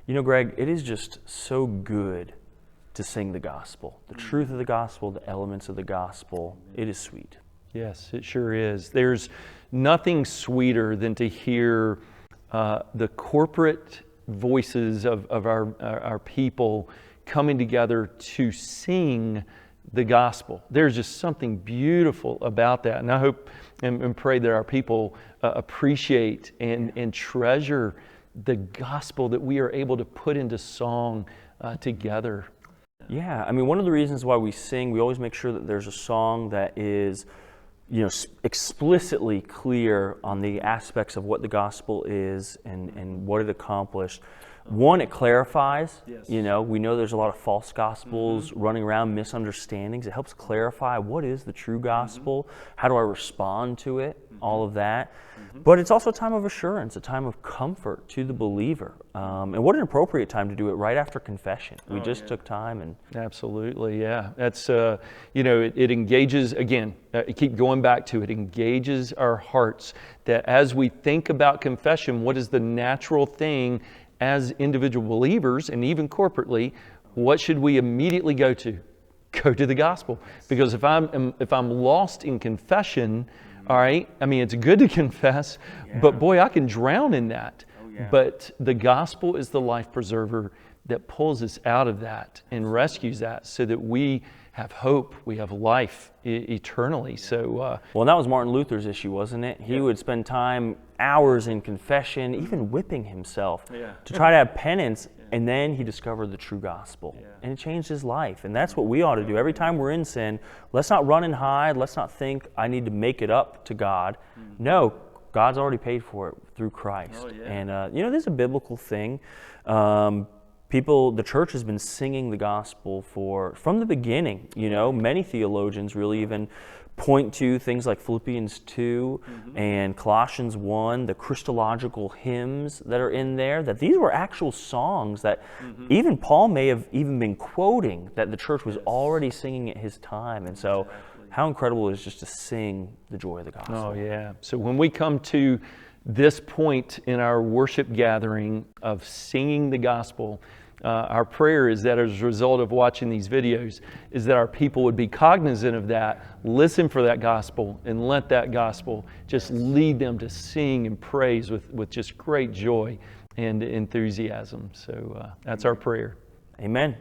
You know, Greg, it is just so good to sing the gospel. The truth of the gospel, the elements of the gospel, it is sweet. Yes, it sure is. There's nothing sweeter than to hear the corporate voices of our people coming together to sing the gospel. There's just something beautiful about that. And I hope and pray that our people appreciate and treasure the gospel that we are able to put into song together. Yeah, I mean, one of the reasons why we sing, we always make sure that there's a song that is, explicitly clear on the aspects of what the gospel is and what it accomplished. One, it clarifies. Yes. We know there's a lot of false gospels running around, misunderstandings. It helps clarify what is the true gospel, how do I respond to it, all of that. But it's also a time of assurance, a time of comfort to the believer. And what an appropriate time to do it right after confession. We just took time and... Absolutely, yeah. That's, it engages, again, keep going back to it, engages our hearts that as we think about confession, what is the natural thing as individual believers and even corporately, what should we immediately go to? Go to the gospel. Because if I'm lost in confession, all right, I mean, it's good to confess, but boy, I can drown in that. But the gospel is the life preserver that pulls us out of that and rescues that so that we have hope, we have life eternally. So, Well, that was Martin Luther's issue, wasn't it? He would spend hours in confession, even whipping himself to try to have penance, and then he discovered the true gospel. And it changed his life. And that's what we ought to do. Every time we're in sin, let's not run and hide. Let's not think, I need to make it up to God. No, God's already paid for it through Christ. And, this is a biblical thing. The church has been singing the gospel from the beginning. Many theologians really even point to things like Philippians 2 and Colossians 1, the Christological hymns that are in there, that these were actual songs that even Paul may have even been quoting, that the church was already singing at his time. And so how incredible it is just to sing the joy of the gospel. Oh, yeah. So when we come to this point in our worship gathering of singing the gospel, our prayer is that as a result of watching these videos, is that our people would be cognizant of that, listen for that gospel, and let that gospel just lead them to sing and praise with just great joy and enthusiasm. So that's our prayer. Amen.